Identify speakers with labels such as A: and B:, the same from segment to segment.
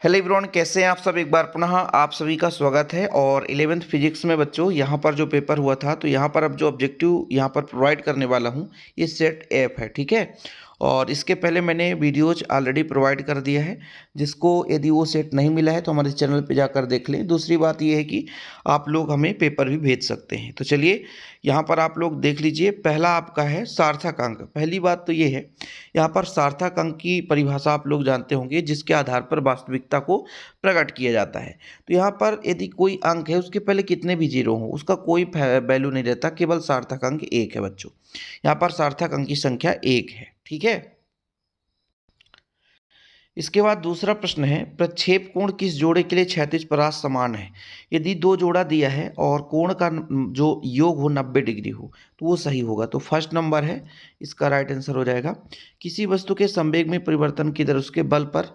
A: Hello everyone, कैसे हैं आप सब। एक बार पुनः आप सभी का स्वागत है। और 11th फिजिक्स में बच्चों यहाँ पर जो पेपर हुआ था, तो यहाँ पर अब जो ऑब्जेक्टिव यहाँ पर प्रोवाइड करने वाला हूँ ये सेट ऐप है, ठीक है। और इसके पहले मैंने वीडियोज ऑलरेडी प्रोवाइड कर दिया है, जिसको यदि वो सेट नहीं मिला है तो हमारे चैनल पे जाकर देख लें। दूसरी बात ये है कि आप लोग हमें पेपर भी भेज सकते हैं। तो चलिए यहाँ पर आप लोग देख लीजिए। पहला आपका है सार्थक अंक। पहली बात तो ये है, यहाँ पर सार्थक अंक की परिभाषा आप लोग जानते होंगे, जिसके आधार पर वास्तविकता को प्रकट किया जाता है। तो यहाँ पर यदि कोई अंक है, उसके पहले कितने भी जीरो हो उसका कोई वैल्यू नहीं रहता, केवल सार्थक अंक एक है बच्चों। यहाँ पर सार्थक अंक की संख्या एक है, ठीक है। इसके बाद दूसरा प्रश्न है, प्रक्षेप कोण किस जोड़े के लिए क्षैतिज परास समान है। यदि दो जोड़ा दिया है और कोण का जो योग हो 90 डिग्री हो तो वो सही होगा। तो फर्स्ट नंबर है, इसका राइट आंसर हो जाएगा। किसी वस्तु के संवेग में परिवर्तन की दर उसके बल पर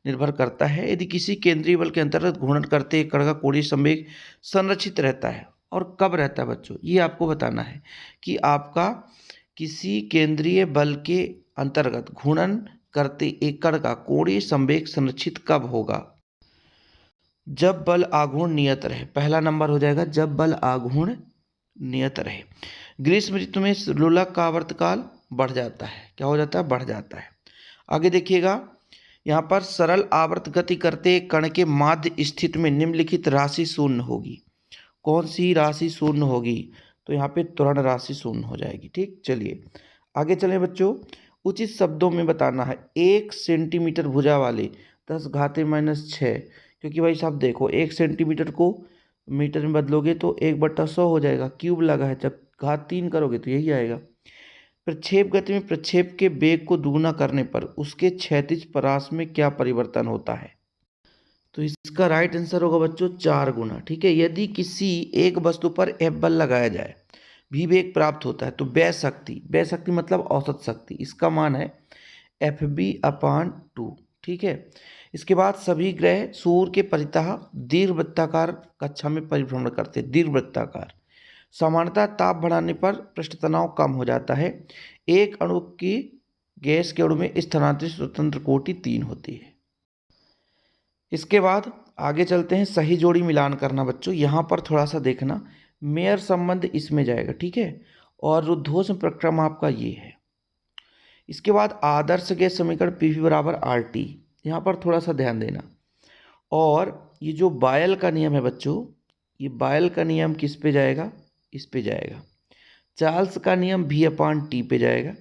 A: निर्भर करता है। यदि किसी केंद्रीय बल के अंतर्गत घूर्णन करते एक कण का कोणीय संवेग संरक्षित रहता है, और कब रहता है बच्चों, ये आपको बताना है कि आपका किसी केंद्रीय बल के अंतर्गत घूर्णन करते एक कण का कोणीय संवेग संरक्षित कब होगा। जब बल आघूर्ण नियत रहे, पहला नंबर हो जाएगा, जब बल आघूर्ण नियत रहे। ग्रीष्म ऋतु में लोलक का आवर्तकाल बढ़ जाता है। क्या हो जाता है? बढ़ जाता है। आगे देखिएगा, यहाँ पर सरल आवर्त गति करते कण के माध्य स्थित में निम्नलिखित राशि शून्य होगी। कौन सी राशि शून्य होगी? तो यहाँ पे त्वरण राशि शून्य हो जाएगी, ठीक। चलिए आगे चलें बच्चों। उचित शब्दों में बताना है, 1 सेंटीमीटर भुजा वाले 10 घाते -6, क्योंकि भाई साहब देखो 1 सेंटीमीटर को मीटर में बदलोगे तो 1/100 हो जाएगा, क्यूब लगा है, जब घात 3 करोगे तो यही आएगा। प्रक्षेप गति में प्रक्षेप के वेग को दुगुना करने पर उसके क्षैतिज परास में क्या परिवर्तन होता है। तो इसका राइट आंसर होगा बच्चों 4 गुना, ठीक है। यदि किसी एक वस्तु पर F बल लगाया जाए, भी वेग प्राप्त होता है, तो व्यय शक्ति मतलब औसत शक्ति, इसका मान है FB/2, ठीक है। इसके बाद सभी ग्रह सूर्य के परितः दीर्घवृत्ताकार कक्षा में परिभ्रमण करते हैं, दीर्घवृत्ताकार। सामान्यतः ताप बढ़ाने पर पृष्ठ तनाव कम हो जाता है। एक अणु की गैस के अणु में स्थानांतरित स्वतंत्र कोटि 3 होती है। इसके बाद आगे चलते हैं, सही जोड़ी मिलान करना बच्चों। यहाँ पर थोड़ा सा देखना, मेयर संबंध इसमें जाएगा, ठीक है। और रुद्धोष्म प्रक्रम आपका ये है। इसके बाद आदर्श गैस समीकरण PV = RT, यहाँ पर थोड़ा सा ध्यान देना। और ये जो बायल का नियम है बच्चों, ये बायल का नियम किस पे जाएगा? इस पे जाएगा। चार्ल्स का नियम V/T पे जाएगा,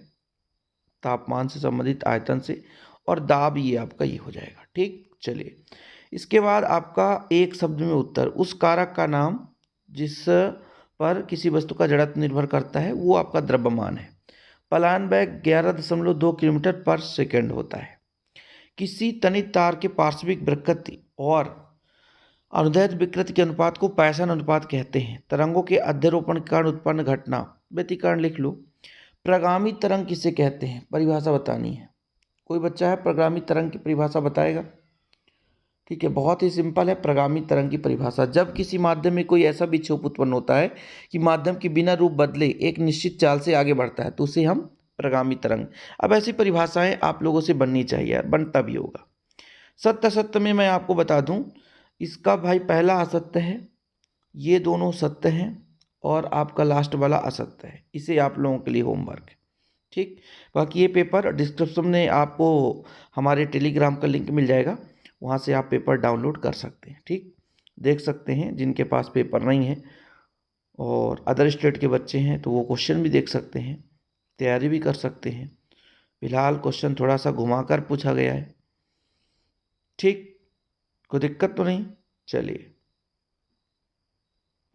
A: तापमान से संबंधित आयतन से। और दाब ये आपका ये हो जाएगा, ठीक। चलिए इसके बाद आपका एक शब्द में उत्तर, उस कारक का नाम जिस पर किसी वस्तु का जड़त्व निर्भर करता है, वो आपका द्रव्यमान है। पलायन वेग 11.2 किलोमीटर/सेकंड होता है। किसी तनित तार के पार्श्विक विकृति और अनुदैर्घ्य विकृति के अनुपात को पायसन अनुपात कहते हैं। तरंगों के अध्यारोपण के कारण उत्पन्न घटना, व्यतिकरण लिख लो। प्रगामी तरंग किसे कहते हैं? परिभाषा बतानी है। कोई बच्चा है प्रगामी तरंग की परिभाषा बताएगा? ठीक है, बहुत ही सिंपल है प्रगामी तरंग की परिभाषा। जब किसी माध्यम में कोई ऐसा विक्षोभ उत्पन्न होता है कि माध्यम की बिना रूप बदले एक निश्चित चाल से आगे बढ़ता है, तो उसे हम प्रगामी तरंग। अब ऐसी परिभाषाएं आप लोगों से बननी चाहिए, बनता भी होगा। सत्य असत्य में मैं आपको बता दूं, इसका भाई पहला असत्य है, ये दोनों सत्य हैं, और आपका लास्ट वाला असत्य है। इसे आप लोगों के लिए होमवर्क है, ठीक। बाकी ये पेपर डिस्क्रिप्शन में आपको हमारे टेलीग्राम का लिंक मिल जाएगा, वहाँ से आप पेपर डाउनलोड कर सकते हैं, ठीक। देख सकते हैं, जिनके पास पेपर नहीं है और अदर स्टेट के बच्चे हैं तो वो क्वेश्चन भी देख सकते हैं, तैयारी भी कर सकते हैं। फिलहाल क्वेश्चन थोड़ा सा घुमाकर पूछा गया है, ठीक। कोई दिक्कत तो नहीं। चलिए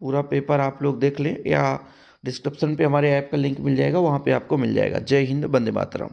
A: पूरा पेपर आप लोग देख लें, या डिस्क्रिप्शन पे हमारे ऐप का लिंक मिल जाएगा, वहाँ पे आपको मिल जाएगा। जय हिंद, वंदे मातरम।